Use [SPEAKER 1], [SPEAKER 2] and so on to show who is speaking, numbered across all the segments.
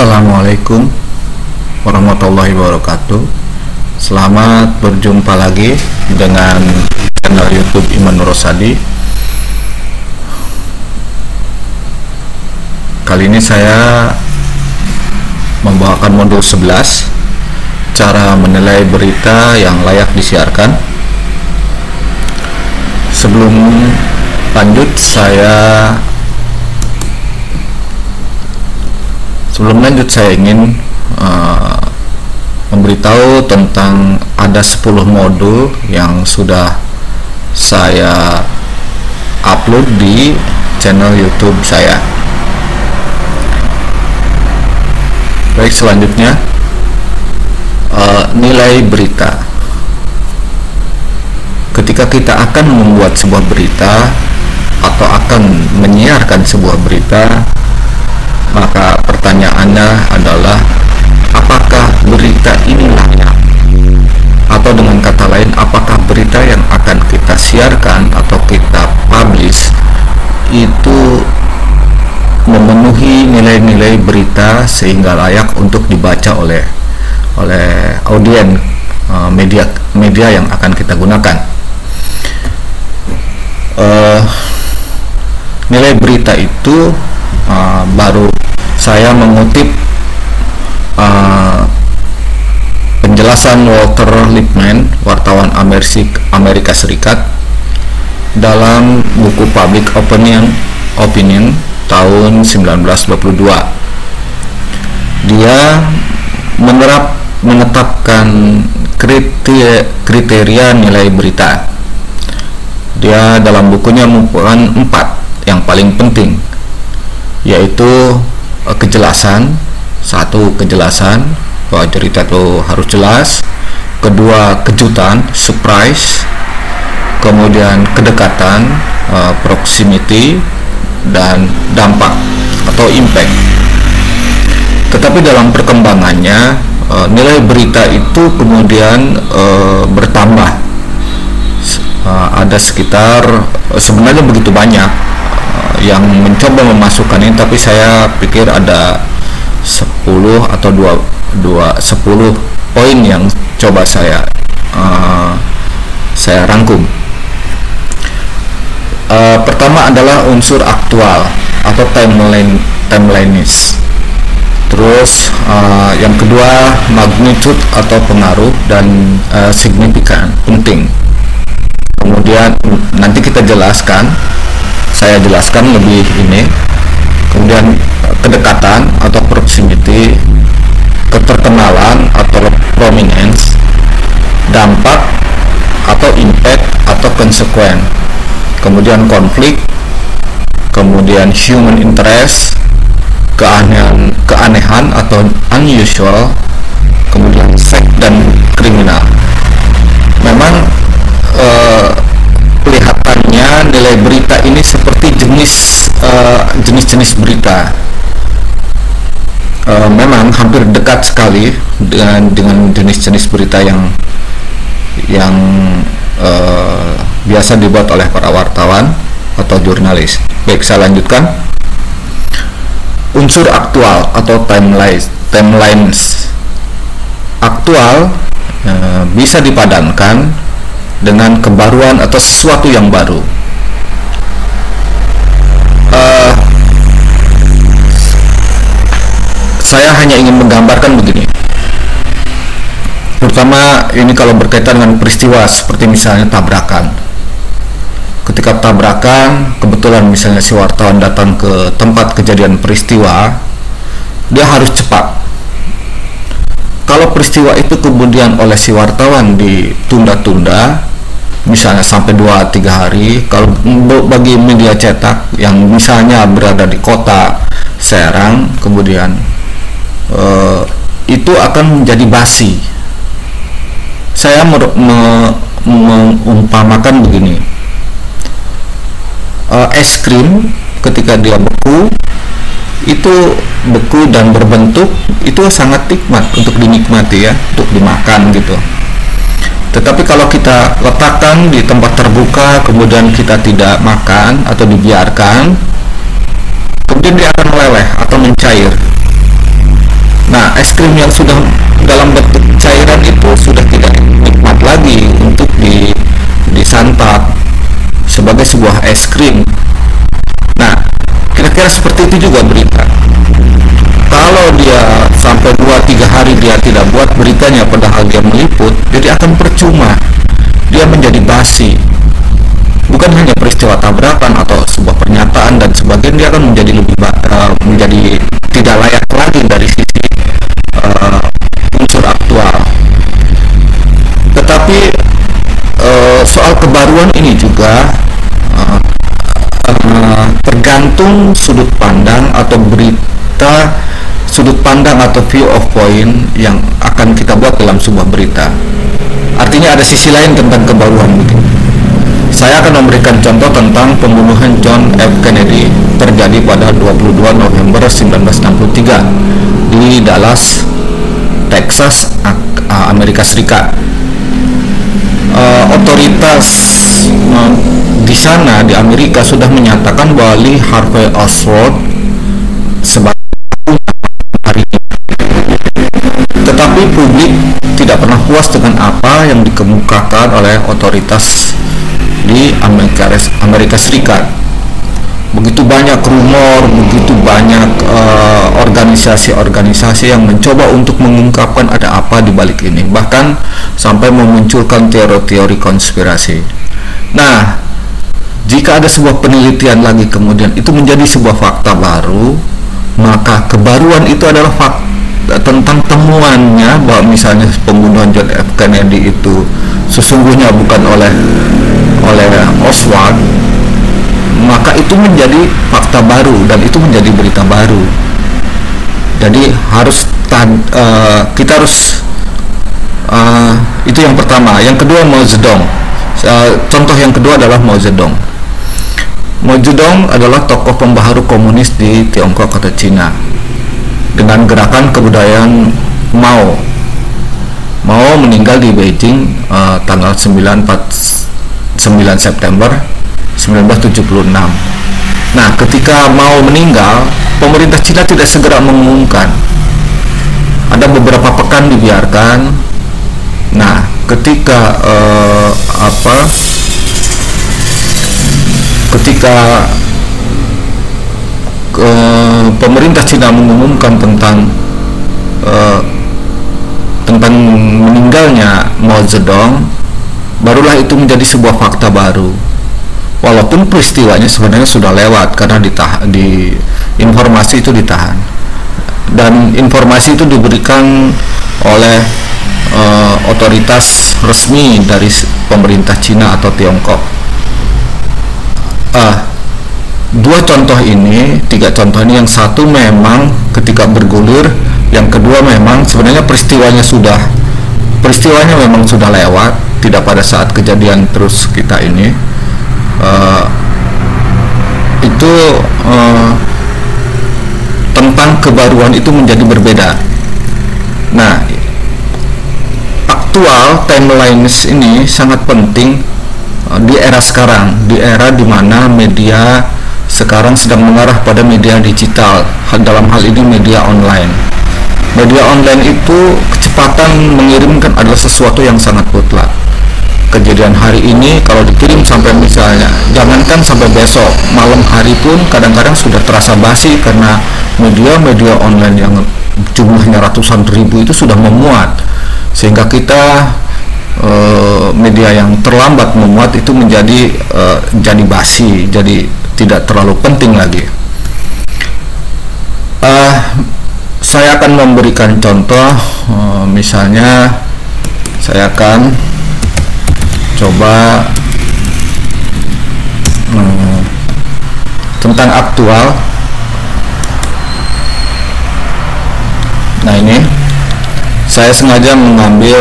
[SPEAKER 1] Assalamualaikum warahmatullahi wabarakatuh. Selamat berjumpa lagi dengan channel YouTube Iman Nurosadi. Kali ini saya membawakan modul 11, cara menilai berita yang layak disiarkan. Sebelum lanjut, saya ingin memberitahu tentang ada 10 modul yang sudah saya upload di channel YouTube saya. Baik, selanjutnya nilai berita. Ketika kita akan membuat sebuah berita atau akan menyiarkan sebuah berita, maka pertanyaannya adalah apakah berita ini layak, atau dengan kata lain, apakah berita yang akan kita siarkan atau kita publish itu memenuhi nilai-nilai berita sehingga layak untuk dibaca oleh audiens media yang akan kita gunakan. Nilai berita itu baru saya mengutip penjelasan Walter Lippmann, wartawan Amerika Serikat, dalam buku Public Opinion tahun 1922. Dia menetapkan kriteria nilai berita. Dia dalam bukunya mengumpulkan 4 yang paling penting, yaitu kejelasan. Satu, kejelasan, bahwa cerita itu harus jelas. Kedua, kejutan, surprise. Kemudian kedekatan, proximity, dan dampak atau impact. Tetapi dalam perkembangannya, nilai berita itu kemudian bertambah. Ada sekitar, sebenarnya begitu banyak yang mencoba memasukkan ini, tapi saya pikir ada 10 atau 10 poin yang coba saya rangkum. Pertama adalah unsur aktual atau timeliness. Terus yang kedua, magnitude atau pengaruh dan signifikan, penting. Kemudian nanti saya jelaskan lebih ini. Kemudian kedekatan atau proximity, keterkenalan atau prominence, dampak atau impact atau consequence, kemudian konflik, kemudian human interest, keanehan atau unusual, kemudian seks dan kriminal. Memang kelihatannya nilai berita ini seperti jenis-jenis berita. Memang hampir dekat sekali dengan jenis-jenis berita yang biasa dibuat oleh para wartawan atau jurnalis. Baik, saya lanjutkan. Unsur aktual atau timelines. Aktual bisa dipadankan dengan kebaruan atau sesuatu yang baru. Saya hanya ingin menggambarkan begini, terutama ini kalau berkaitan dengan peristiwa seperti misalnya tabrakan. Ketika tabrakan, kebetulan misalnya si wartawan datang ke tempat kejadian peristiwa, dia harus cepat. Kalau peristiwa itu kemudian oleh si wartawan ditunda-tunda, misalnya sampai 2-3 hari, kalau bagi media cetak yang misalnya berada di kota Serang, kemudian itu akan menjadi basi. Saya mengumpamakan begini, es krim ketika dia beku dan berbentuk, itu sangat nikmat untuk dinikmati ya, untuk dimakan gitu. Tetapi kalau kita letakkan di tempat terbuka, kemudian kita tidak makan atau dibiarkan, kemudian dia akan meleleh atau mencair. Nah, es krim yang sudah dalam bentuk cairan itu sudah tidak nikmat lagi untuk disantap sebagai sebuah es krim. Nah, kira-kira seperti itu juga berita. Kalau dia sampai 2-3 hari dia tidak buat beritanya padahal dia meliput, jadi akan percuma. Dia menjadi basi. Bukan hanya peristiwa tabrakan atau sebuah pernyataan dan sebagainya, dia akan menjadi menjadi tidak layak lagi dari sisi unsur aktual. Tetapi soal kebaruan ini juga tergantung sudut pandang atau berita, sudut pandang atau view of point yang akan kita buat dalam sebuah berita. Artinya ada sisi lain tentang kebaruan begitu. Saya akan memberikan contoh tentang pembunuhan John F. Kennedy terjadi pada 22 November 1963 di Dallas, Texas, Amerika Serikat. Otoritas di sana di Amerika sudah menyatakan bahwa Lee Harvey Oswald sebagai hari ini. Tetapi publik tidak pernah puas dengan apa yang dikemukakan oleh otoritas di Amerika Serikat. Begitu banyak rumor, begitu banyak organisasi-organisasi yang mencoba untuk mengungkapkan ada apa di balik ini, bahkan sampai memunculkan teori-teori konspirasi. Nah, jika ada sebuah penelitian lagi kemudian itu menjadi sebuah fakta baru, maka kebaruan itu adalah tentang temuannya bahwa misalnya pembunuhan John F. Kennedy itu sesungguhnya bukan oleh Oswald, maka itu menjadi fakta baru dan itu menjadi berita baru. Jadi kita harus itu yang pertama. Yang kedua, Mao Zedong. Contoh yang kedua adalah Mao Zedong. Mao Zedong adalah tokoh pembaharu komunis di Tiongkok atau Cina dengan gerakan kebudayaan Mao. Mao meninggal di Beijing tanggal 9 September 1976. Nah, ketika Mao meninggal, pemerintah Cina tidak segera mengumumkan. Ada beberapa pekan dibiarkan. Nah, ketika pemerintah Cina mengumumkan tentang meninggalnya Mao Zedong, barulah itu menjadi sebuah fakta baru. Walaupun peristiwanya sebenarnya sudah lewat karena informasi itu ditahan dan informasi itu diberikan oleh otoritas resmi dari pemerintah Cina atau Tiongkok. Tiga contoh ini, yang satu memang ketika bergulir, yang kedua memang sebenarnya peristiwanya memang sudah lewat, tidak pada saat kejadian terus kita ini. Tentang kebaruan itu menjadi berbeda. Nah, aktual timelines ini sangat penting di era sekarang, di era dimana media sekarang sedang mengarah pada media digital, dalam hal ini media online. Media online itu kecepatan mengirimkan adalah sesuatu yang sangat mutlak. Kejadian hari ini kalau dikirim sampai misalnya, jangankan sampai besok, malam hari pun kadang-kadang sudah terasa basi karena media online yang jumlahnya ratusan ribu itu sudah memuat, sehingga kita media yang terlambat memuat itu menjadi jadi basi, jadi tidak terlalu penting lagi. Saya akan memberikan contoh, misalnya saya akan coba tentang aktual. Nah, ini saya sengaja mengambil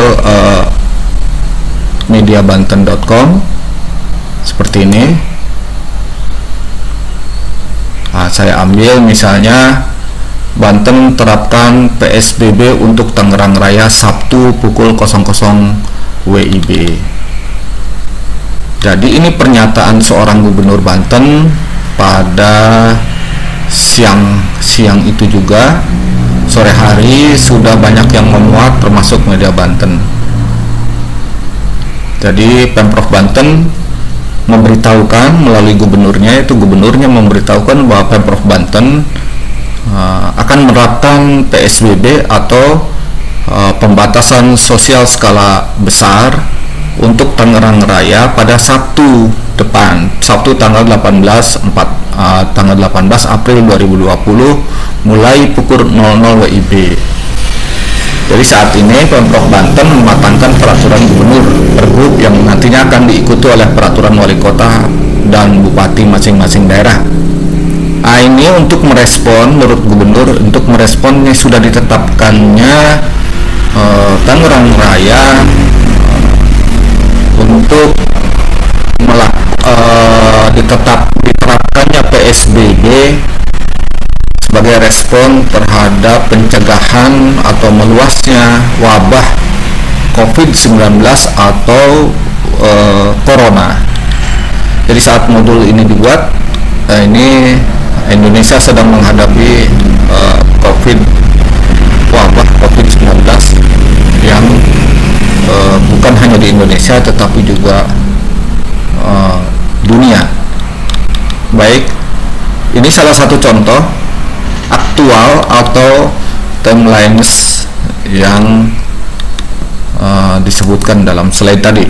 [SPEAKER 1] mediabanten.com seperti ini. Nah, saya ambil misalnya Banten terapkan PSBB untuk Tangerang Raya Sabtu pukul 00 WIB. Jadi ini pernyataan seorang gubernur Banten pada siang itu juga, sore hari sudah banyak yang memuat, termasuk media Banten. Jadi Pemprov Banten memberitahukan melalui gubernurnya, itu gubernurnya memberitahukan bahwa Pemprov Banten akan menerapkan PSBB atau pembatasan sosial skala besar untuk Tangerang Raya pada Sabtu depan, Sabtu tanggal 18 April 2020 mulai pukul 00 WIB. Jadi saat ini Pemprov Banten mematangkan peraturan gubernur Pergub yang nantinya akan diikuti oleh peraturan wali kota dan bupati masing-masing daerah. Ini untuk merespon, menurut gubernur, untuk merespon yang sudah ditetapkannya Tangerang Raya untuk diterapkannya PSBB sebagai respon terhadap pencegahan atau meluasnya wabah COVID-19 atau Corona. Jadi saat modul ini dibuat, ini Indonesia sedang menghadapi wabah COVID-19 yang bukan hanya di Indonesia tetapi juga dunia. Baik, ini salah satu contoh aktual atau timelines yang disebutkan dalam slide tadi.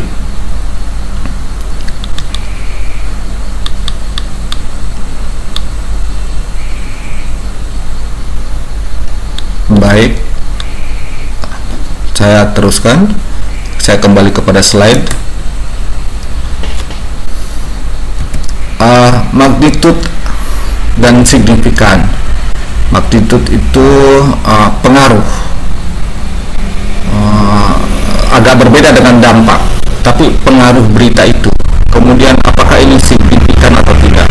[SPEAKER 1] Baik, saya teruskan. Saya kembali kepada slide. Magnitud dan signifikan. Magnitud itu pengaruh, agak berbeda dengan dampak, tapi pengaruh berita itu. Kemudian apakah ini signifikan atau tidak?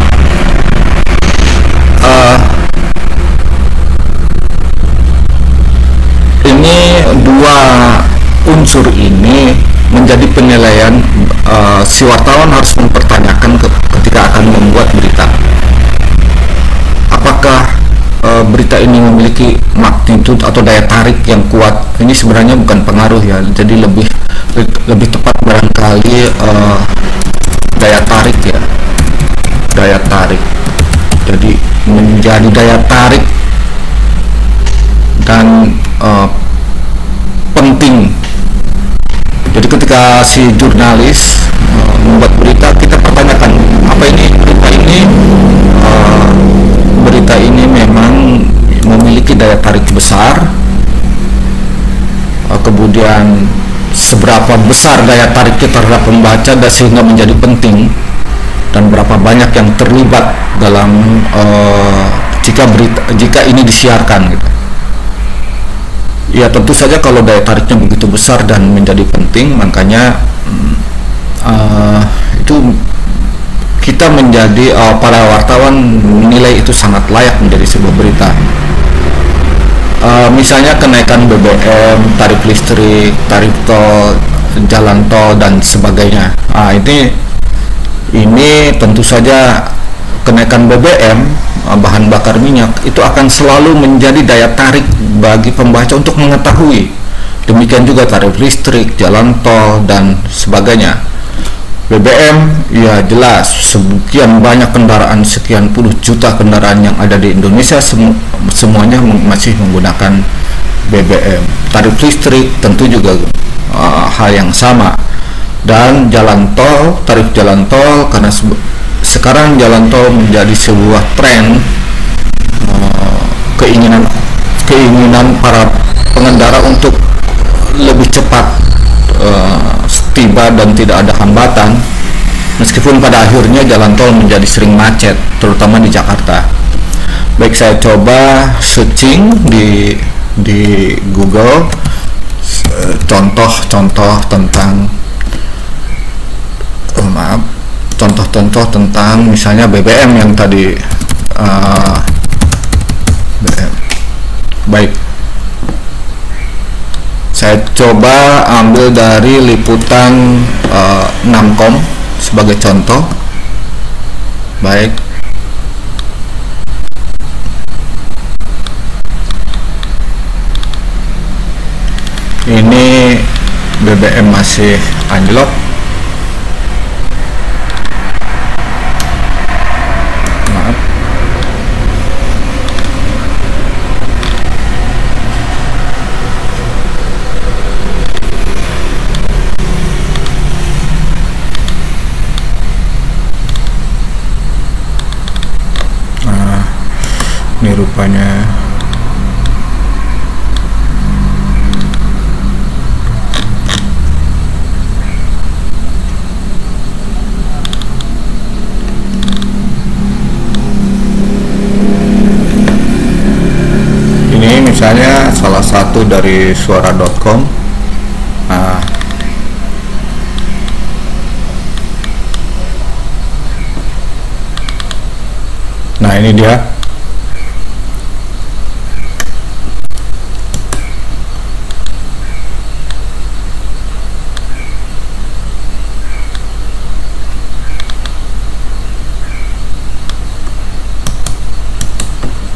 [SPEAKER 1] Ini dua unsur ini menjadi penilaian. Si wartawan harus mempertanyakan ketika akan membuat berita, apakah berita ini memiliki magnitud atau daya tarik yang kuat. Ini sebenarnya bukan pengaruh ya, jadi lebih tepat barangkali daya tarik ya, daya tarik. Jadi menjadi daya tarik dan penting. Jadi ketika si jurnalis membuat berita, kita pertanyakan, apa ini berita ini memang memiliki daya tarik besar, kemudian seberapa besar daya tariknya terhadap pembaca dan sehingga menjadi penting, dan berapa banyak yang terlibat dalam jika ini disiarkan gitu. Ya tentu saja kalau daya tariknya begitu besar dan menjadi penting, makanya itu kita menjadi para wartawan menilai itu sangat layak menjadi sebuah berita. Misalnya kenaikan BBM, tarif listrik, tarif tol, jalan tol dan sebagainya. Ini tentu saja kenaikan BBM, bahan bakar minyak, itu akan selalu menjadi daya tarik bagi pembaca untuk mengetahui. Demikian juga tarif listrik, jalan tol dan sebagainya. BBM ya jelas, sekian banyak kendaraan, sekian puluh juta kendaraan yang ada di Indonesia semuanya masih menggunakan BBM. Tarif listrik tentu juga hal yang sama. Dan jalan tol, tarif jalan tol, karena sekarang jalan tol menjadi sebuah tren, keinginan para pengendara untuk lebih cepat tiba dan tidak ada hambatan, meskipun pada akhirnya jalan tol menjadi sering macet, terutama di Jakarta. Baik, saya coba searching di Google contoh-contoh tentang contoh-contoh tentang misalnya BBM yang tadi. BBM. Baik, saya coba ambil dari liputan 6com sebagai contoh. Baik, ini BBM masih anjlok. Maaf. Nah, ini rupanya misalnya salah satu dari suara.com. Nah ini dia.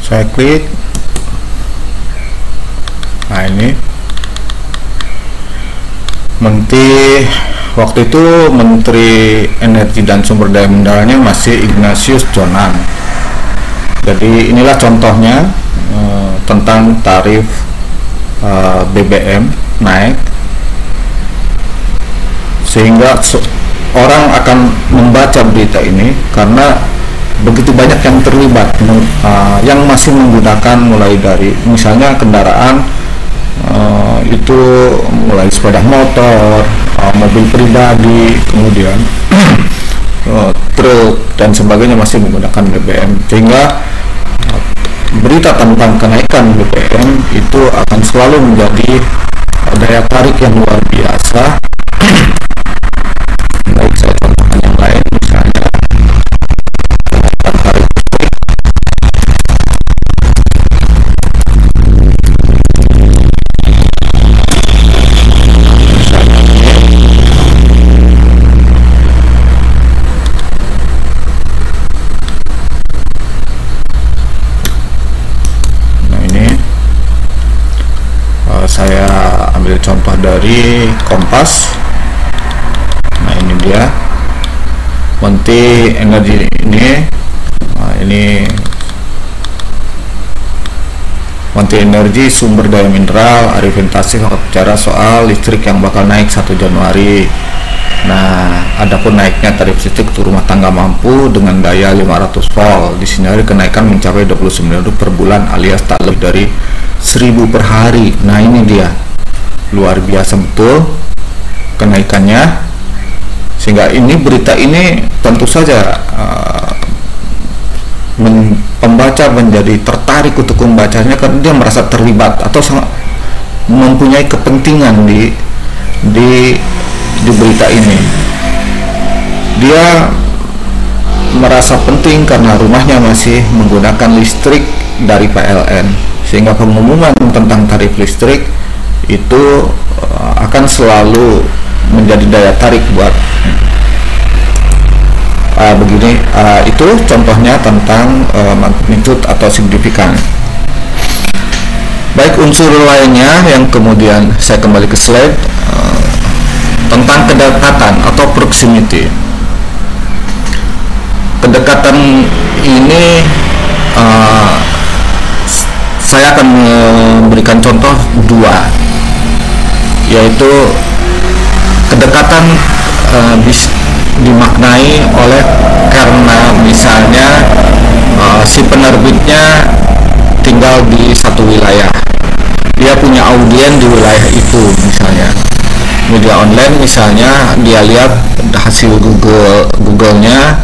[SPEAKER 1] Saya klik. Nah ini waktu itu Menteri Energi dan Sumber Daya Mineralnya masih Ignatius Jonan. Jadi inilah contohnya tentang tarif BBM naik, sehingga orang akan membaca berita ini karena begitu banyak yang terlibat, yang masih menggunakan mulai dari misalnya kendaraan itu mulai sepeda motor, mobil pribadi, kemudian truk dan sebagainya masih menggunakan BBM, sehingga berita tentang kenaikan BBM itu akan selalu menjadi daya tarik yang luar biasa. Baik, saya contohkan yang lain, misalnya tarif listrik. Saya ambil contoh dari Kompas. Nah ini dia Menteri Energi ini. Nah, ini Menteri Energi Sumber Daya Mineral Arifin Tasrif bicara soal listrik yang bakal naik 1 Januari. Nah, adapun naiknya tarif listrik untuk rumah tangga mampu dengan daya 500 volt disinari kenaikan mencapai 29.000 per bulan alias tak lebih dari 1.000 per hari. Nah ini dia, luar biasa betul kenaikannya, sehingga ini berita ini tentu saja pembaca menjadi tertarik untuk membacanya karena dia merasa terlibat atau sangat mempunyai kepentingan di berita ini. Dia merasa penting karena rumahnya masih menggunakan listrik dari PLN, sehingga pengumuman tentang tarif listrik itu akan selalu menjadi daya tarik buat begini. Itu contohnya tentang magnitude atau signifikan. Baik, unsur lainnya yang kemudian saya kembali ke slide tentang kedekatan atau proximity. Kedekatan ini saya akan memberikan contoh dua, yaitu kedekatan dimaknai oleh karena misalnya si penerbitnya tinggal di satu wilayah, dia punya audien di wilayah itu, misalnya media online, misalnya dia lihat hasil Google-nya,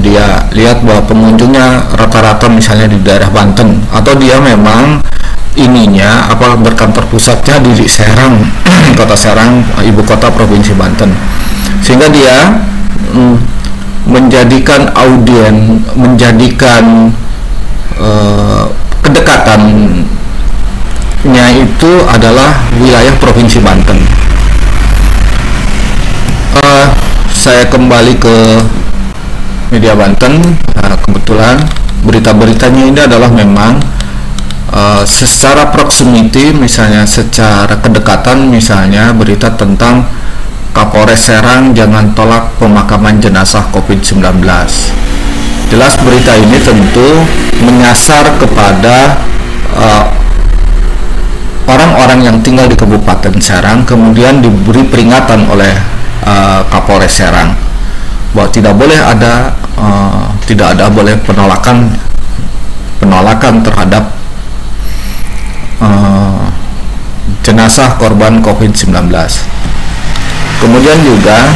[SPEAKER 1] dia lihat bahwa pengunjungnya rata-rata misalnya di daerah Banten, atau dia memang ininya berkantor pusatnya di Serang, kota Serang, ibu kota provinsi Banten, sehingga dia menjadikan kedekatannya itu adalah wilayah provinsi Banten. Saya kembali ke media Banten. Kebetulan berita-beritanya ini adalah memang secara proximity, misalnya secara kedekatan, misalnya berita tentang Kapolres Serang jangan tolak pemakaman jenazah COVID-19. Jelas berita ini tentu menyasar kepada orang-orang yang tinggal di Kabupaten Serang, kemudian diberi peringatan oleh Kapolres Serang bahwa tidak ada boleh penolakan terhadap jenazah korban COVID-19. Kemudian juga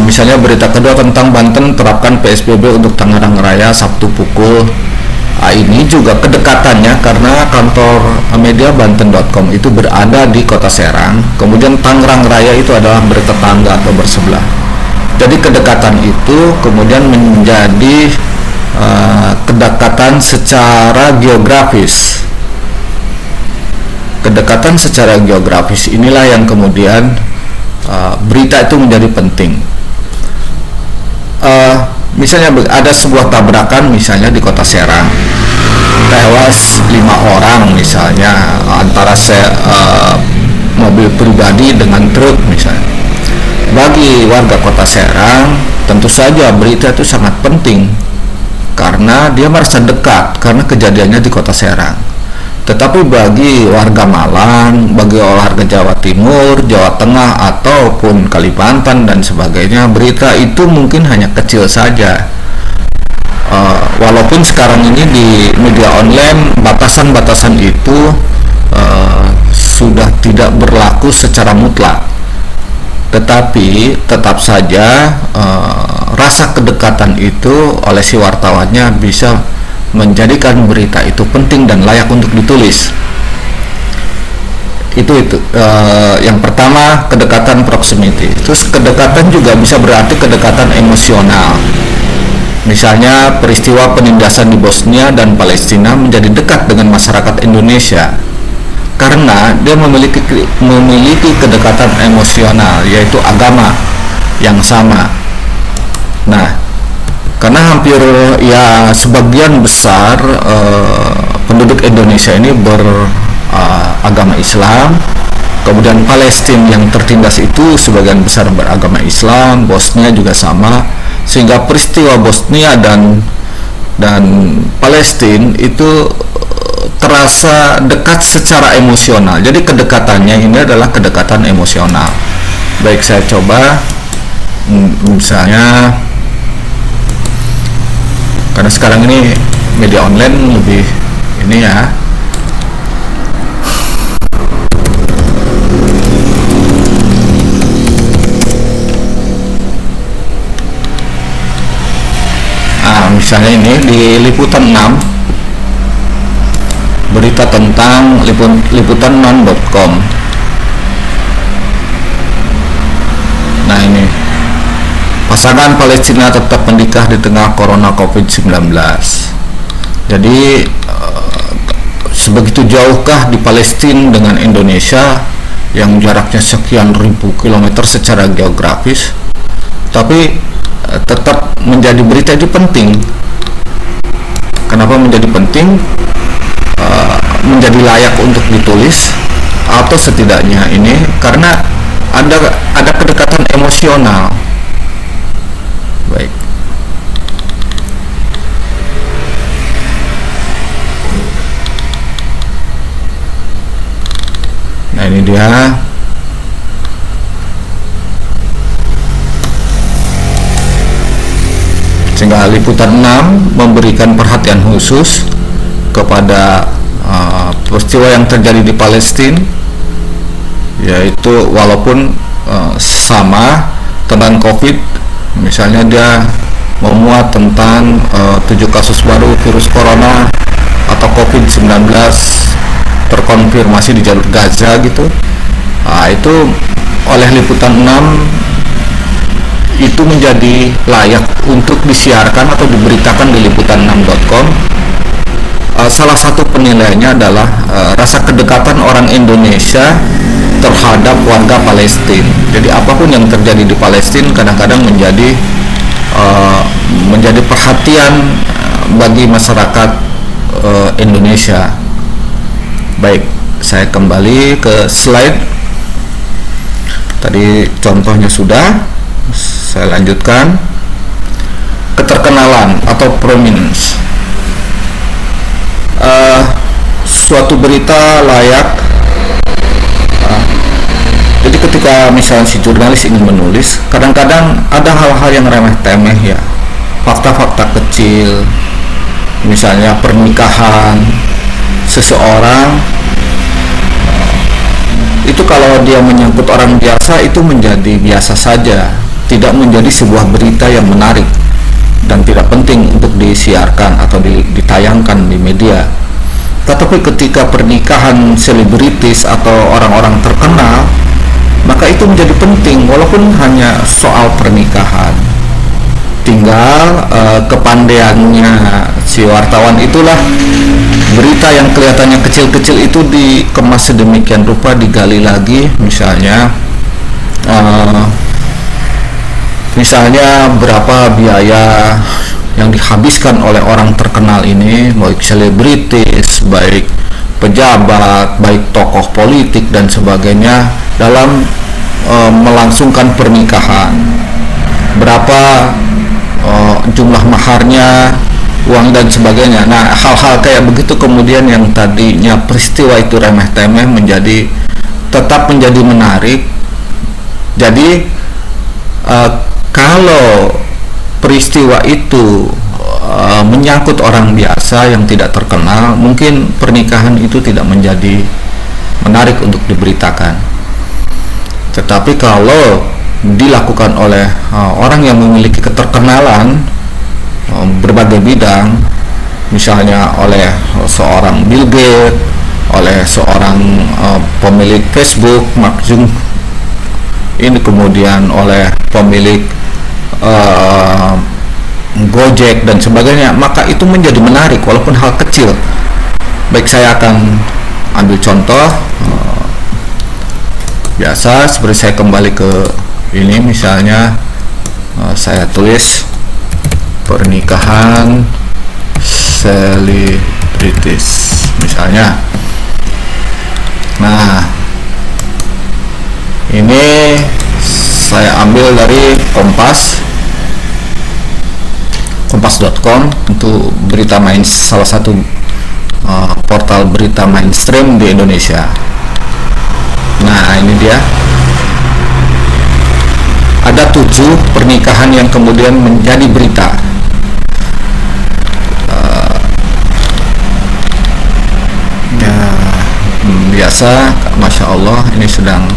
[SPEAKER 1] misalnya berita kedua tentang Banten terapkan PSBB untuk Tangerang Raya Sabtu pukul. Ini juga kedekatannya karena kantor media Banten.com itu berada di Kota Serang, kemudian Tangerang Raya itu adalah bertetangga atau bersebelah. Jadi kedekatan itu kemudian menjadi kedekatan secara geografis. Kedekatan secara geografis inilah yang kemudian berita itu menjadi penting. Misalnya ada sebuah tabrakan misalnya di Kota Serang, tewas 5 orang misalnya antara mobil pribadi dengan truk misalnya. Bagi warga Kota Serang tentu saja berita itu sangat penting karena dia merasa dekat karena kejadiannya di Kota Serang. Tetapi bagi warga Malang, bagi warga Jawa Timur, Jawa Tengah, ataupun Kalimantan dan sebagainya, berita itu mungkin hanya kecil saja. Walaupun sekarang ini di media online batasan-batasan itu sudah tidak berlaku secara mutlak, tetapi tetap saja rasa kedekatan itu oleh si wartawannya bisa menjadikan berita itu penting dan layak untuk ditulis. Itu yang pertama, kedekatan proximity. Terus kedekatan juga bisa berarti kedekatan emosional. Misalnya peristiwa penindasan di Bosnia dan Palestina menjadi dekat dengan masyarakat Indonesia karena dia memiliki kedekatan emosional, yaitu agama yang sama. Nah, karena hampir sebagian besar penduduk Indonesia ini beragama Islam, kemudian Palestina yang tertindas itu sebagian besar beragama Islam, Bosnia juga sama, sehingga peristiwa Bosnia dan Palestina itu terasa dekat secara emosional. Jadi kedekatannya ini adalah kedekatan emosional. Baik, saya coba misalnya, karena sekarang ini media online lebih ini ya. Misalnya ini di Liputan 6, berita tentang liputan6.com. Nah, ini pasangan Palestina tetap menikah di tengah corona COVID-19. Jadi sebegitu jauhkah di Palestina dengan Indonesia yang jaraknya sekian ribu kilometer secara geografis, tapi tetap menjadi berita itu penting. Kenapa menjadi penting? Menjadi layak untuk ditulis, atau setidaknya ini karena ada kedekatan emosional. Baik. Nah, ini dia. Sehingga Liputan 6 memberikan perhatian khusus kepada peristiwa yang terjadi di Palestina, yaitu walaupun sama tentang COVID, misalnya dia memuat tentang 7 kasus baru virus corona atau COVID-19 terkonfirmasi di jalur Gaza gitu. Itu oleh Liputan 6 itu menjadi layak untuk disiarkan atau diberitakan di liputan6.com. Salah satu penilaiannya adalah rasa kedekatan orang Indonesia terhadap warga Palestina. Jadi apapun yang terjadi di Palestina kadang-kadang menjadi perhatian bagi masyarakat Indonesia. Baik, saya kembali ke slide. Tadi contohnya sudah, saya lanjutkan. Keterkenalan atau prominence. Suatu berita layak. Jadi ketika misalnya si jurnalis ingin menulis, kadang-kadang ada hal-hal yang remeh-temeh ya, fakta-fakta kecil, misalnya pernikahan seseorang, itu kalau dia menyangkut orang biasa itu menjadi biasa saja, tidak menjadi sebuah berita yang menarik dan tidak penting untuk disiarkan atau ditayangkan di media. Tetapi ketika pernikahan selebritis atau orang-orang terkenal, maka itu menjadi penting walaupun hanya soal pernikahan. Tinggal kepandaiannya si wartawan itulah, berita yang kelihatannya kecil-kecil itu dikemas sedemikian rupa, digali lagi, misalnya berapa biaya yang dihabiskan oleh orang terkenal ini, baik selebritis, baik pejabat, baik tokoh politik dan sebagainya, dalam melangsungkan pernikahan. Berapa jumlah maharnya, uang dan sebagainya. Nah, hal-hal kayak begitu kemudian yang tadinya peristiwa itu remeh-temeh tetap menjadi menarik. Jadi kalau peristiwa itu menyangkut orang biasa yang tidak terkenal, mungkin pernikahan itu tidak menjadi menarik untuk diberitakan. Tetapi kalau dilakukan oleh orang yang memiliki keterkenalan berbagai bidang, misalnya oleh seorang Bill Gates, oleh seorang pemilik Facebook, Mark Zuckerberg, ini kemudian oleh pemilik Gojek dan sebagainya, maka itu menjadi menarik walaupun hal kecil. Baik, saya akan ambil contoh biasa, seperti saya kembali ke ini, misalnya saya tulis pernikahan selebritis misalnya. Nah, ini saya ambil dari kompas.com, untuk berita salah satu portal berita mainstream di Indonesia. Nah, ini dia, ada 7 pernikahan yang kemudian menjadi berita. Biasa, Masya Allah, ini sedang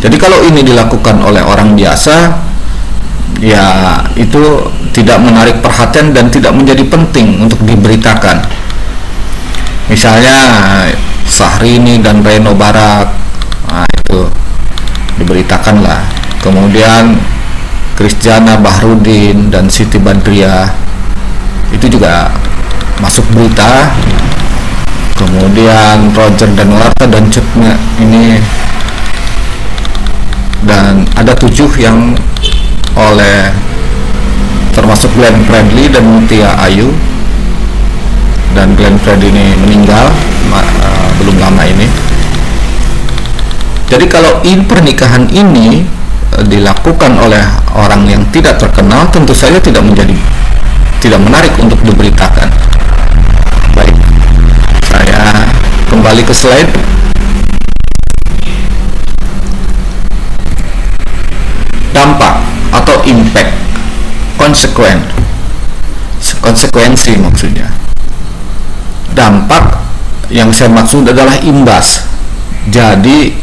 [SPEAKER 1] jadi kalau ini dilakukan oleh orang biasa, ya itu tidak menarik perhatian dan tidak menjadi penting untuk diberitakan. Misalnya Syahrini dan Reno Barak, nah itu diberitakan lah. Kemudian Christiana Bahrudin dan Siti Badriah, itu juga masuk berita. Kemudian Roger Danuarta dan Cutnya ini, dan ada 7 yang oleh termasuk Glenn Fredly dan Mutia Ayu, dan Glenn Fredly ini meninggal belum lama ini. Jadi kalau pernikahan ini dilakukan oleh orang yang tidak terkenal, tentu saja tidak menarik untuk diberitakan. Baik, saya kembali ke slide. Dampak atau impact, konsekuensi maksudnya. Dampak yang saya maksud adalah imbas. Jadi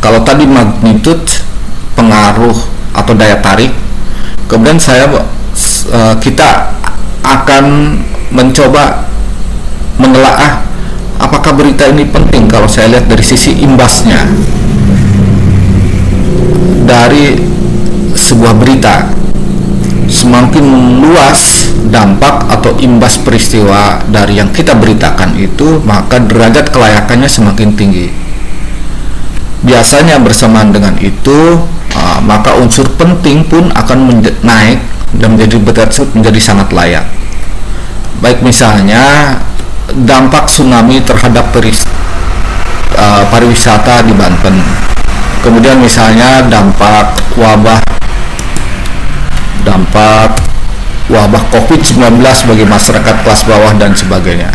[SPEAKER 1] kalau tadi magnitude, pengaruh atau daya tarik, kemudian kita akan mencoba menelaah apakah berita ini penting kalau saya lihat dari sisi imbasnya dari sebuah berita. Semakin luas dampak atau imbas peristiwa dari yang kita beritakan itu, maka derajat kelayakannya semakin tinggi. Biasanya bersamaan dengan itu, maka unsur penting pun akan naik dan menjadi sangat layak. Baik misalnya dampak tsunami terhadap pariwisata di Banten, kemudian misalnya dampak wabah COVID-19 bagi masyarakat kelas bawah dan sebagainya.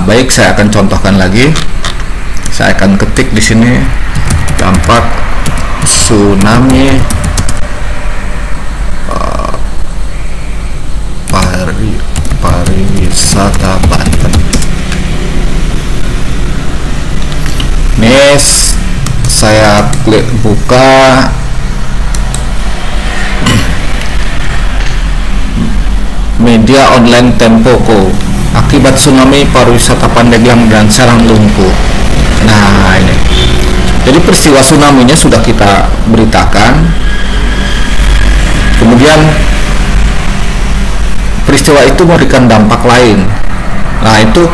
[SPEAKER 1] Baik, saya akan contohkan lagi. Saya akan ketik di sini dampak tsunami pariwisata Banten. Ini saya klik buka media online Tempo.co. Akibat tsunami pariwisata Pandeglang dan Serang lumpuh. Nah, ini. Jadi peristiwa tsunami-nya sudah kita beritakan. Kemudian peristiwa itu memberikan dampak lain. Nah, itu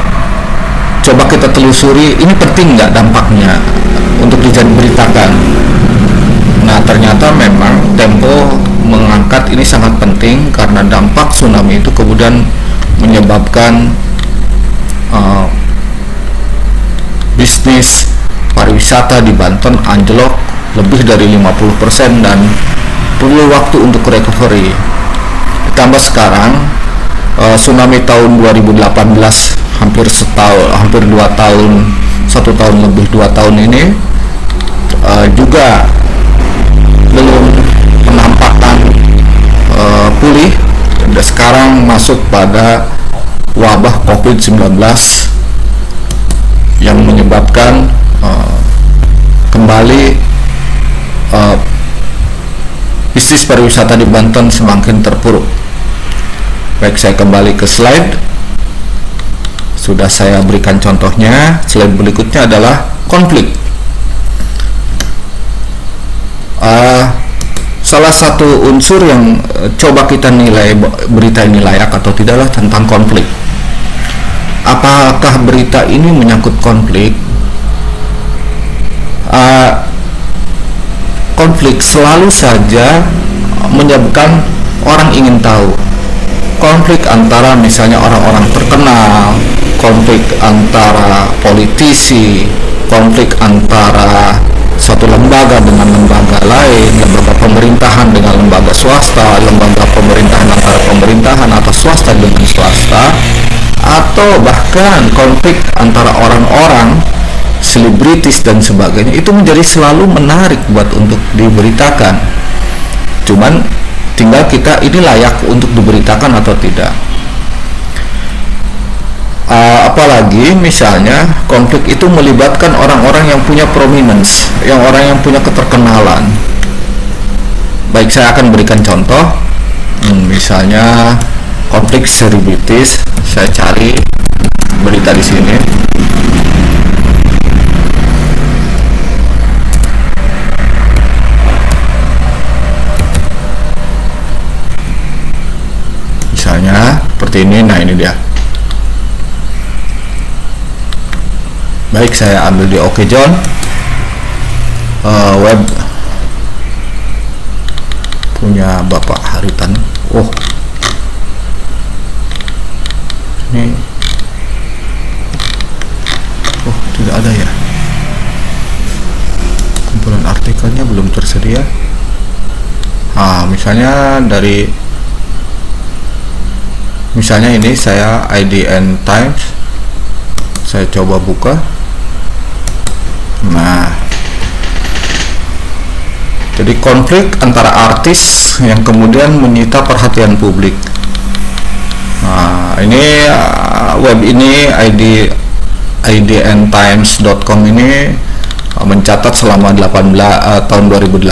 [SPEAKER 1] coba kita telusuri, ini penting nggak dampaknya untuk diberitakan. Nah, ternyata memang Tempo mengangkat ini sangat penting karena dampak tsunami itu kemudian menyebabkan bisnis pariwisata di Banten anjlok lebih dari 50% dan perlu waktu untuk recovery. Ditambah sekarang tsunami tahun 2018 hampir 2 tahun, 1 tahun lebih 2 tahun ini juga belum menampakkan pulih. Dan sekarang masuk pada wabah COVID-19 yang menyebabkan kembali bisnis pariwisata di Banten semakin terpuruk. Baik, saya kembali ke slide. Sudah saya berikan contohnya. Slide berikutnya adalah konflik. Salah satu unsur yang coba kita nilai berita ini layak atau tidaklah tentang konflik. Apakah berita ini menyangkut konflik? Konflik selalu saja menyebabkan orang ingin tahu. Konflik antara misalnya orang-orang terkenal, konflik antara politisi, konflik antara satu lembaga dengan lembaga lain, lembaga pemerintahan dengan lembaga swasta, lembaga pemerintahan antara pemerintahan atau swasta dengan swasta, atau bahkan konflik antara orang-orang, selebritis dan sebagainya, itu menjadi selalu menarik buat untuk diberitakan. Cuman tinggal kita ini layak untuk diberitakan atau tidak. Apalagi misalnya konflik itu melibatkan orang-orang yang punya prominence, orang yang punya keterkenalan. Baik, saya akan berikan contoh. Misalnya konflik selebritis. Saya cari berita di sini. Misalnya seperti ini. Nah, ini dia. Baik, saya ambil di Oke John. Web punya Bapak Haritan. Oh, ini tidak ada ya. Kumpulan artikelnya belum tersedia. Misalnya misalnya ini saya IDN Times. Saya coba buka. Nah, jadi konflik antara artis yang kemudian menyita perhatian publik. Nah, ini web ini idntimes.com ini mencatat selama tahun 2018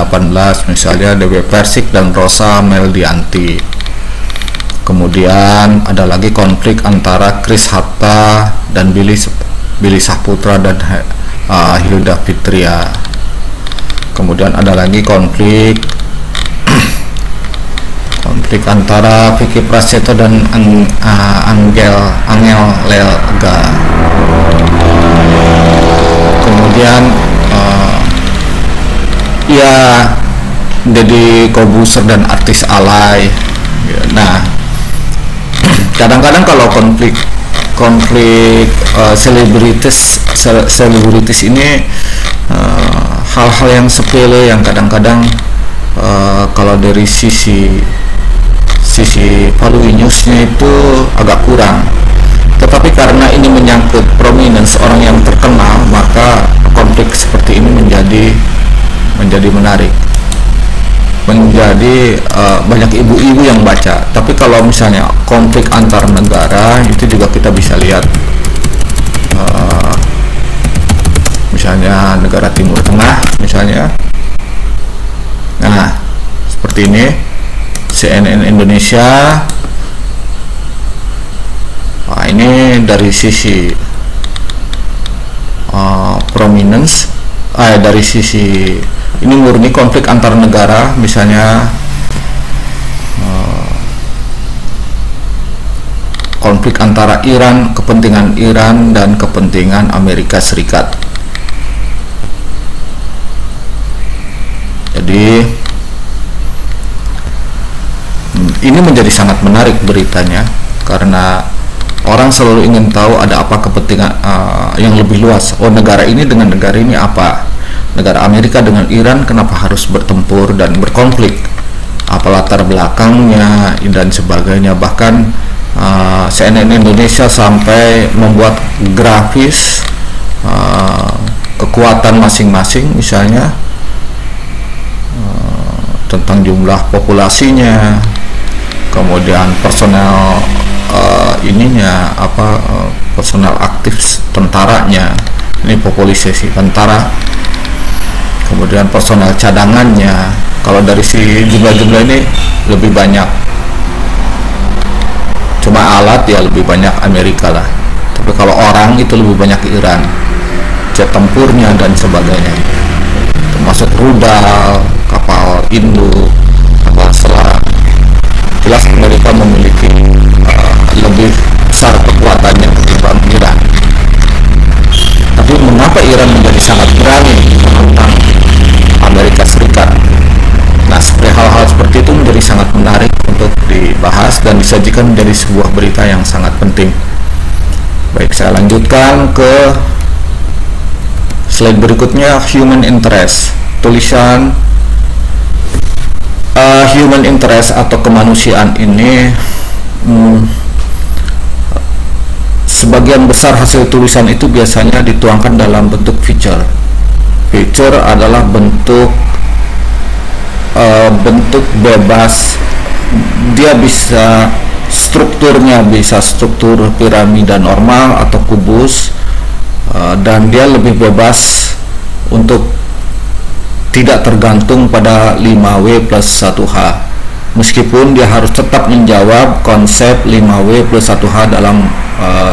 [SPEAKER 1] misalnya Dewi Persik dan Rosa Meldianti. Kemudian ada lagi konflik antara Chris Hatta dan Billy Saputra dan Hilda Fitria. Kemudian ada lagi konflik antara Vicky Prasetyo dan Angel Lelga. Kemudian ya Deddy Corbuzier dan artis alay. Nah, kadang-kadang kalau konflik selebritis ini hal-hal yang sepele yang kadang-kadang kalau dari sisi following newsnya itu agak kurang. Tetapi karena ini menyangkut prominence orang yang terkenal, maka konflik seperti ini menjadi menarik, menjadi banyak ibu-ibu yang baca. Tapi kalau misalnya konflik antar negara, itu juga kita bisa lihat misalnya negara Timur Tengah misalnya. Nah, seperti ini CNN Indonesia. Nah, ini dari sisi prominence, dari sisi ini murni konflik antar negara, misalnya konflik antara kepentingan Iran dan kepentingan Amerika Serikat. Jadi ini menjadi sangat menarik beritanya, karena orang selalu ingin tahu ada apa kepentingan yang lebih luas. Oh, negara ini dengan negara ini apa? Negara Amerika dengan Iran kenapa harus bertempur dan berkonflik? Apa latar belakangnya dan sebagainya. Bahkan CNN Indonesia sampai membuat grafis kekuatan masing-masing, misalnya tentang jumlah populasinya, kemudian personel personel aktif tentaranya, ini populasi tentara, kemudian personel cadangannya. Kalau dari si jumlah-jumlah ini lebih banyak, cuma alat ya lebih banyak Amerika lah, tapi kalau orang itu lebih banyak Iran, jet tempurnya dan sebagainya, termasuk rudal, kapal induk, kapal selam. Jelas Amerika memiliki lebih besar kekuatannya ketimbang Iran. Tapi mengapa Iran menjadi sangat berani menentang Amerika Serikat? Nah, hal-hal seperti itu menjadi sangat menarik untuk dibahas dan disajikan menjadi sebuah berita yang sangat penting. Baik, saya lanjutkan ke slide berikutnya, human interest. Tulisan human interest atau kemanusiaan ini, sebagian besar hasil tulisan itu biasanya dituangkan dalam bentuk feature. Feature adalah bentuk bebas. Dia bisa strukturnya bisa struktur piramida normal atau kubus, dan dia lebih bebas untuk tidak tergantung pada 5W plus 1H, meskipun dia harus tetap menjawab konsep 5W plus 1H dalam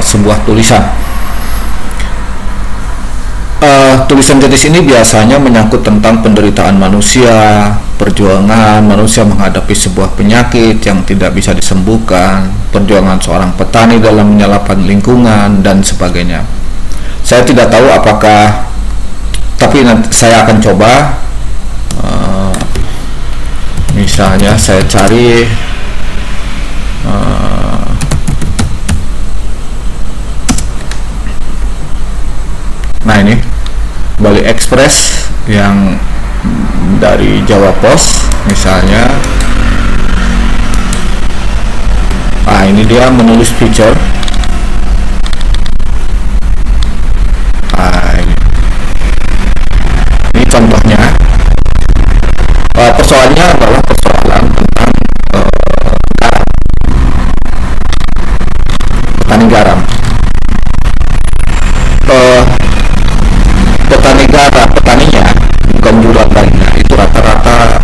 [SPEAKER 1] sebuah tulisan. Tulisan jenis ini biasanya menyangkut tentang penderitaan manusia, perjuangan manusia menghadapi sebuah penyakit yang tidak bisa disembuhkan, perjuangan seorang petani dalam menyelamatkan lingkungan, dan sebagainya. Saya tidak tahu apakah, tapi nanti saya akan coba. Misalnya saya cari nah ini Bali Express yang dari Jawa Pos misalnya. Ini dia menulis feature. Ini contohnya. Persoalannya adalah persoalan tentang garam, petani garam. Petaninya, bukan jual baginya, itu rata-rata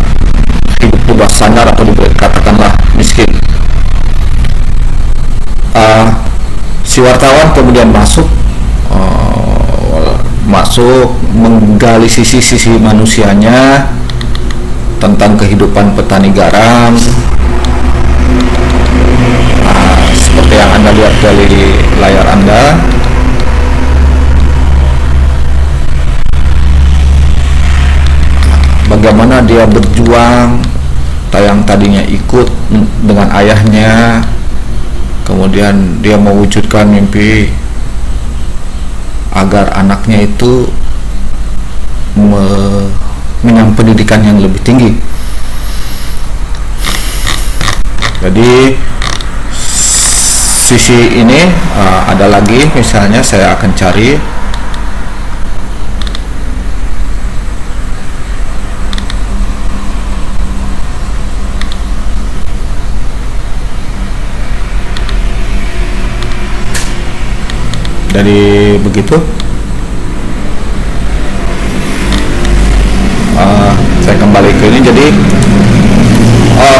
[SPEAKER 1] hidup di bawah standar atau dikatakanlah miskin. Si wartawan kemudian masuk menggali sisi-sisi manusianya tentang kehidupan petani garam, seperti yang Anda lihat dari layar Anda. bagaimana dia berjuang, yang tadinya ikut dengan ayahnya, kemudian dia mewujudkan mimpi agar anaknya itu mengenyam pendidikan yang lebih tinggi. Jadi sisi ini ada lagi, misalnya saya akan cari dari begitu. Saya kembali ke ini, jadi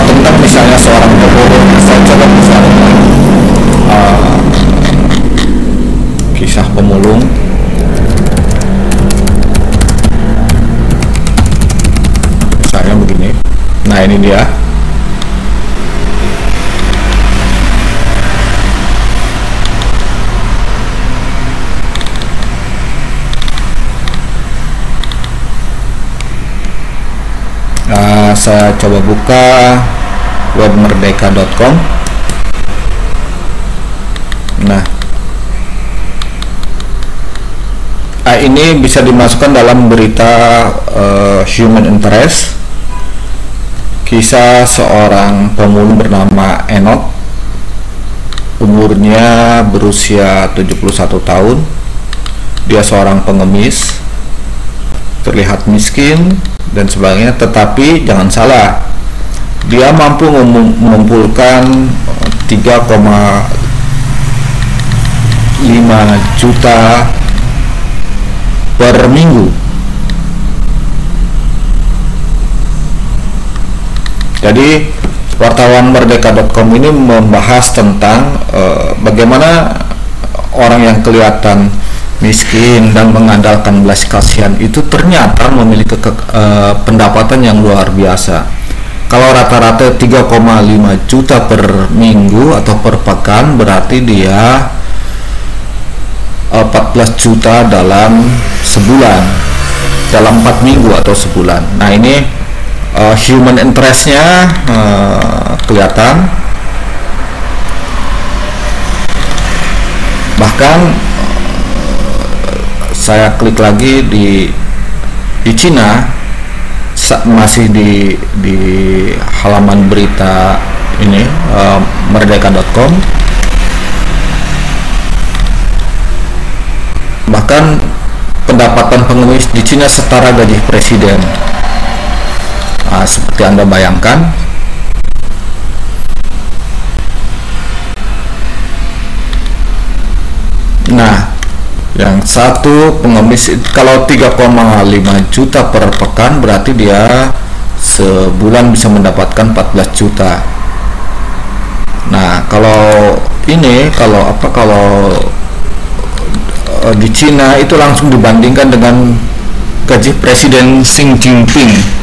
[SPEAKER 1] tentang misalnya seorang pemulung, saya coba misalnya kisah pemulung. Misalnya begini, nah ini dia. Saya coba buka webmerdeka.com. Nah, ini bisa dimasukkan dalam berita human interest, kisah seorang pemulung bernama Enoch, umurnya berusia 71 tahun. Dia seorang pengemis, terlihat miskin dan sebagainya, tetapi jangan salah, dia mampu mengumpulkan 3,5 juta per minggu. Jadi wartawan merdeka.com ini membahas tentang bagaimana orang yang kelihatan miskin dan mengandalkan belas kasihan itu ternyata memiliki pendapatan yang luar biasa. Kalau rata-rata 3,5 juta per minggu atau per pekan, berarti dia 14 juta dalam sebulan, dalam 4 minggu atau sebulan. Nah, ini human interest-nya kelihatan. Bahkan saya klik lagi di Cina, masih di halaman berita ini merdeka.com. Bahkan pendapatan pengemis di Cina setara gaji presiden. Seperti Anda bayangkan. Nah, yang satu pengemis kalau 3,5 juta per pekan, berarti dia sebulan bisa mendapatkan 14 juta. Nah, kalau ini kalau di Cina itu langsung dibandingkan dengan gaji Presiden Xi Jinping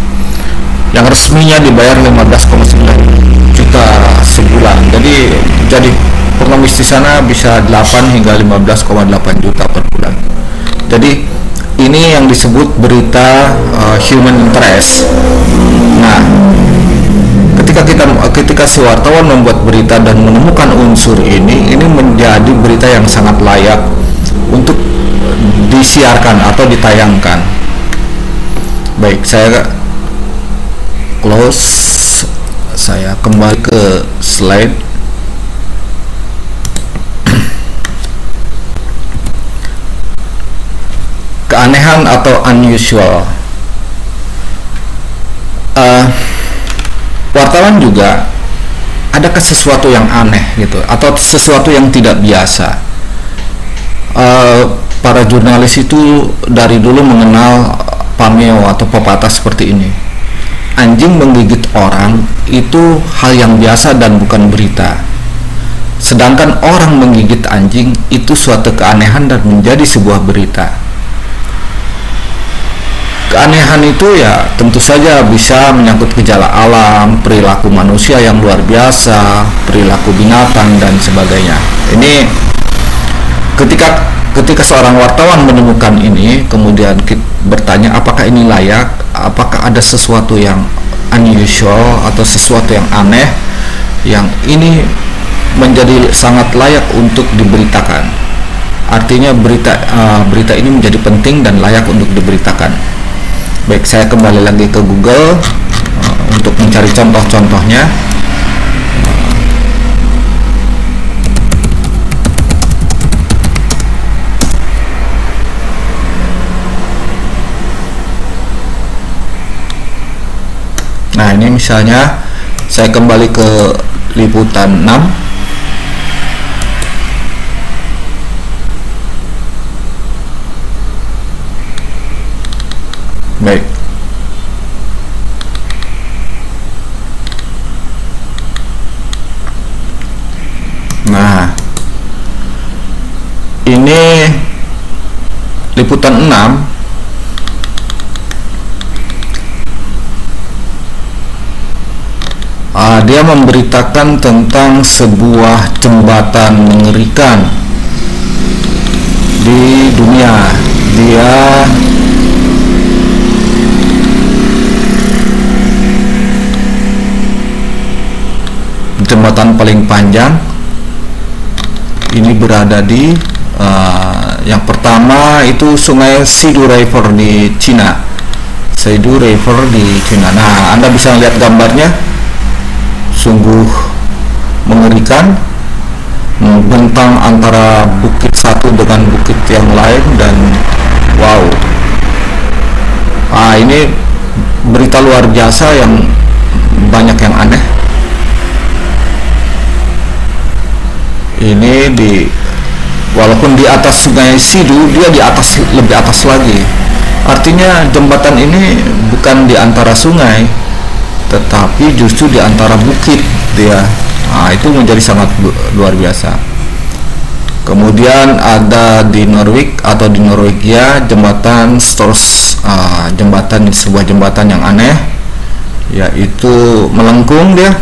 [SPEAKER 1] yang resminya dibayar 15,9 juta sebulan. Jadi pengemis di sana bisa 8 hingga 15,8 juta per bulan. Jadi ini yang disebut berita human interest. Nah, ketika si wartawan membuat berita dan menemukan unsur ini menjadi berita yang sangat layak untuk disiarkan atau ditayangkan. Baik, saya close, saya kembali ke slide. Keanehan atau unusual. Wartawan juga adakah sesuatu yang aneh gitu atau sesuatu yang tidak biasa. Para jurnalis itu dari dulu mengenal pameo atau pepatah seperti ini. Anjing menggigit orang itu hal yang biasa dan bukan berita. Sedangkan orang menggigit anjing itu suatu keanehan dan menjadi sebuah berita. Keanehan itu ya tentu saja bisa menyangkut gejala alam, perilaku manusia yang luar biasa, perilaku binatang dan sebagainya. Ini ketika seorang wartawan menemukan ini, kemudian bertanya apakah ini layak, apakah ada sesuatu yang unusual atau sesuatu yang aneh yang ini menjadi sangat layak untuk diberitakan. Artinya berita ini menjadi penting dan layak untuk diberitakan. Baik, saya kembali lagi ke Google untuk mencari contoh-contohnya. Nah, ini misalnya saya kembali ke liputan 6. Baik. Nah, ini liputan 6. Dia memberitakan tentang sebuah jembatan mengerikan di dunia. Dia jembatan paling panjang ini berada di yang pertama itu Sungai Sidu River di Cina. Sidu River di Cina. Nah, Anda bisa lihat gambarnya. Sungguh mengerikan, membentang antara bukit satu dengan bukit yang lain, dan wow, ini berita luar biasa yang banyak yang aneh. Ini walaupun di atas Sungai Sidu, dia di atas, lebih atas lagi. Artinya jembatan ini bukan di antara sungai, tetapi justru di antara bukit dia. Itu menjadi sangat luar biasa. Kemudian ada di Norwich atau di Norwegia jembatan Stors, jembatan, sebuah jembatan yang aneh, yaitu melengkung dia,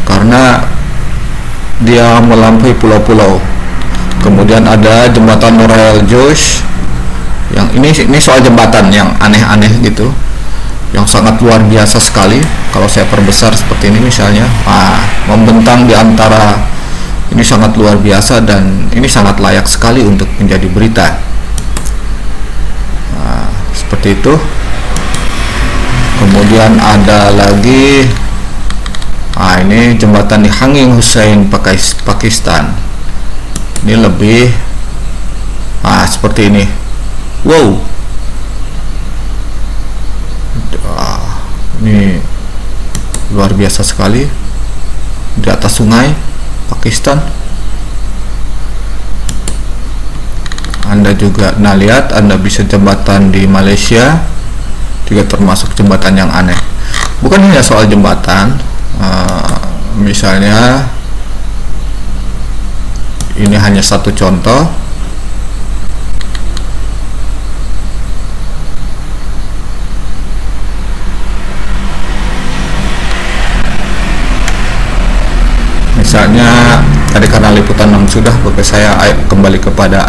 [SPEAKER 1] karena dia melampaui pulau-pulau. Kemudian ada jembatan Royal George, yang ini soal jembatan yang aneh-aneh gitu, yang sangat luar biasa sekali. Kalau saya perbesar seperti ini misalnya, membentang di antara, ini sangat luar biasa dan ini sangat layak sekali untuk menjadi berita. Seperti itu. Kemudian ada lagi, ini jembatan di Hanging Hussein, Pakistan. Ini lebih seperti ini. Wow, ini luar biasa sekali, di atas sungai Pakistan. Anda juga, lihat, Anda bisa jembatan di Malaysia juga termasuk jembatan yang aneh. Bukan hanya soal jembatan, misalnya ini hanya satu contoh. Misalnya tadi karena liputan 6 sudah, maka saya kembali kepada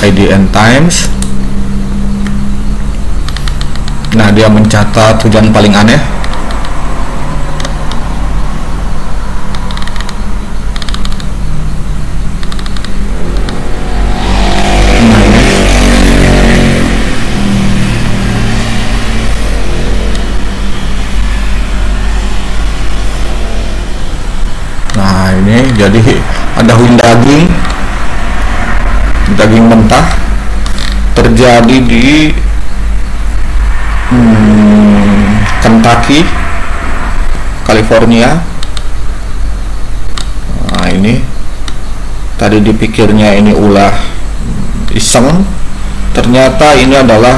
[SPEAKER 1] IDN Times. Nah, dia mencatat hujan paling aneh. Ini jadi ada daging mentah terjadi di Kentucky, California. Ini tadi dipikirnya ini ulah iseng, ternyata ini adalah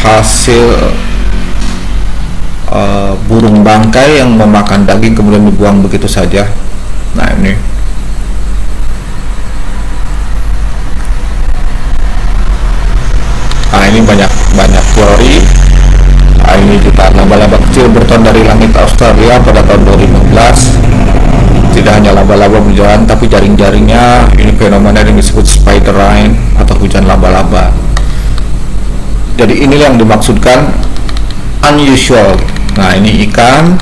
[SPEAKER 1] hasil burung bangkai yang memakan daging kemudian dibuang begitu saja. Nah, ini ini banyak teori. Ini juga laba-laba kecil bertelur dari langit Australia pada tahun 2015. Tidak hanya laba-laba berjalan, tapi jaring-jaringnya, ini fenomena yang disebut spider rain atau hujan laba-laba. Jadi inilah yang dimaksudkan unusual. Nah, ini ikan,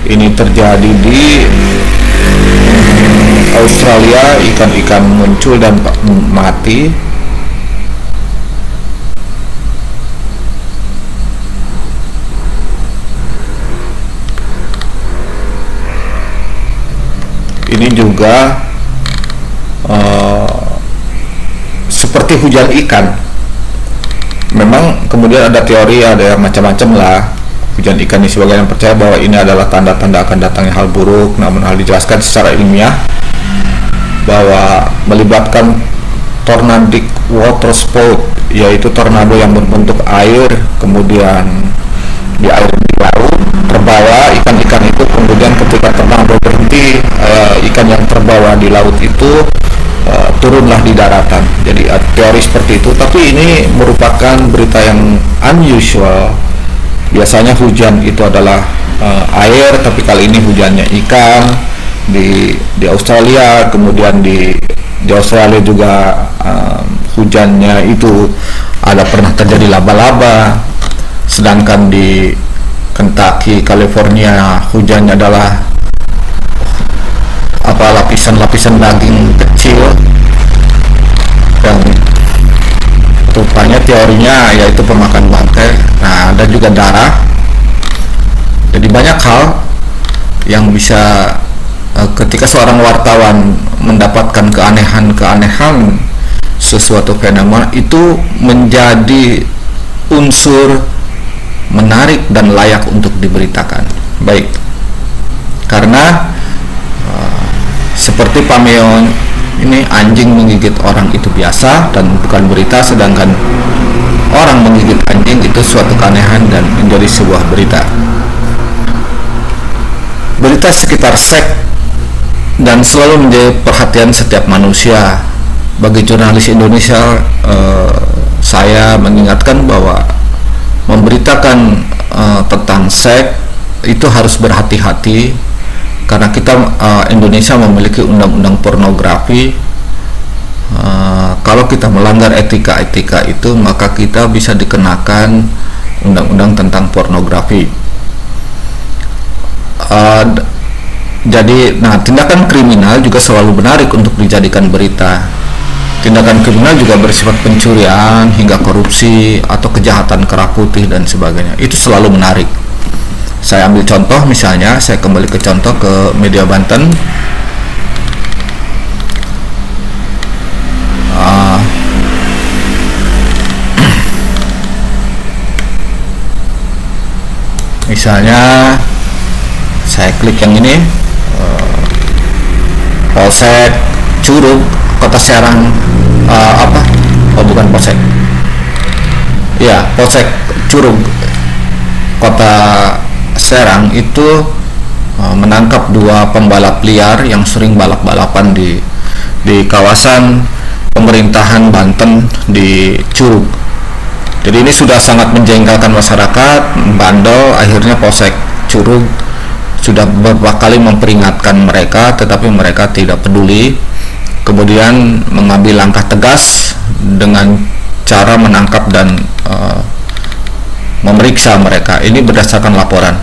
[SPEAKER 1] ini terjadi di Australia, ikan-ikan muncul dan mati. Ini juga seperti hujan ikan. Memang kemudian ada teori, ada yang macam-macam lah. Hujan ikan ini sebagian yang percaya bahwa ini adalah tanda-tanda akan datangnya hal buruk, namun hal dijelaskan secara ilmiah bahwa melibatkan tornadic water spout, yaitu tornado yang berbentuk air, kemudian di air di laut terbawa ikan-ikan itu, kemudian ketika tornado berhenti, ikan yang terbawa di laut itu turunlah di daratan. Jadi teori seperti itu, tapi ini merupakan berita yang unusual. Biasanya hujan itu adalah air, tapi kali ini hujannya ikan di Australia. Kemudian di Australia juga hujannya itu ada pernah terjadi laba-laba, sedangkan di Kentucky, California hujannya adalah lapisan-lapisan daging kecil, dan rupanya teorinya yaitu pemakan bangkai. Nah, ada juga darah. Jadi banyak hal yang bisa ketika seorang wartawan mendapatkan keanehan sesuatu fenomena itu menjadi unsur menarik dan layak untuk diberitakan. Baik, karena seperti Pameo ini, anjing menggigit orang itu biasa dan bukan berita, sedangkan orang menggigit anjing itu suatu keanehan dan menjadi sebuah berita. Berita sekitar seks dan selalu menjadi perhatian setiap manusia. Bagi jurnalis Indonesia, saya mengingatkan bahwa memberitakan tentang seks itu harus berhati-hati, karena kita Indonesia memiliki undang-undang pornografi. Kalau kita melanggar etika-etika itu, maka kita bisa dikenakan undang-undang tentang pornografi. Jadi, tindakan kriminal juga selalu menarik untuk dijadikan berita. Tindakan kriminal juga bersifat pencurian hingga korupsi atau kejahatan kera putih dan sebagainya. Itu selalu menarik. Saya ambil contoh, misalnya saya kembali ke contoh ke media Banten. Misalnya saya klik yang ini, Polsek Curug, Kota Serang, bukan Polsek, ya Polsek Curug, Kota Serang itu menangkap 2 pembalap liar yang sering balap-balapan di kawasan pemerintahan Banten di Curug. Jadi ini sudah sangat menjengkelkan masyarakat, bandel. Akhirnya Polsek Curug sudah beberapa kali memperingatkan mereka, tetapi mereka tidak peduli. Kemudian mengambil langkah tegas dengan cara menangkap dan memeriksa mereka. Ini berdasarkan laporan.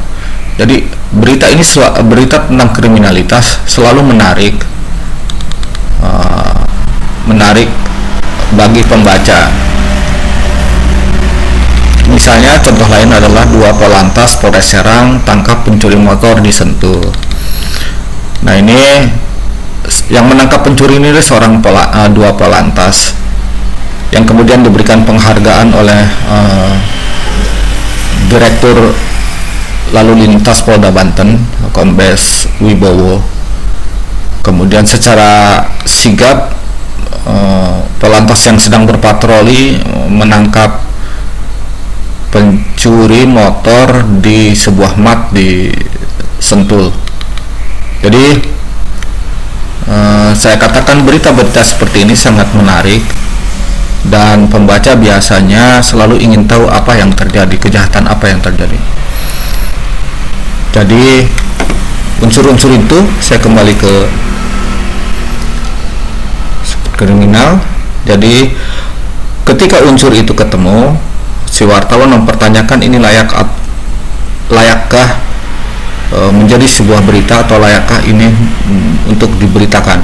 [SPEAKER 1] Jadi berita ini, berita tentang kriminalitas, selalu menarik bagi pembaca. Misalnya contoh lain adalah 2 Polantas Polres Serang tangkap pencuri motor di Sentul. Nah, ini yang menangkap pencuri ini seorang 2 Polantas yang kemudian diberikan penghargaan oleh Direktur Lalu Lintas Polda Banten, Kombes Wibowo. Kemudian secara sigap Polantas yang sedang berpatroli menangkap pencuri motor di sebuah mat di Sentul. Jadi saya katakan berita-berita seperti ini sangat menarik, dan pembaca biasanya selalu ingin tahu apa yang terjadi, kejahatan apa yang terjadi. Jadi unsur-unsur itu, saya kembali ke kriminal. Jadi ketika unsur itu ketemu, si wartawan mempertanyakan ini layakkah menjadi sebuah berita atau layakkah ini untuk diberitakan.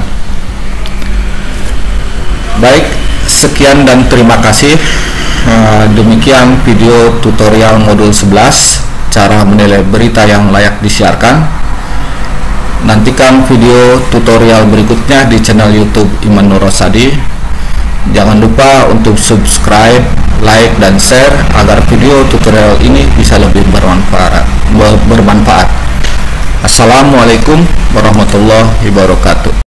[SPEAKER 1] Baik, sekian dan terima kasih. Demikian video tutorial modul 11 cara menilai berita yang layak disiarkan. Nantikan video tutorial berikutnya di channel YouTube Iman Nur Rosadi. Jangan lupa untuk subscribe, like, dan share agar video tutorial ini bisa lebih bermanfaat. Assalamualaikum warahmatullahi wabarakatuh.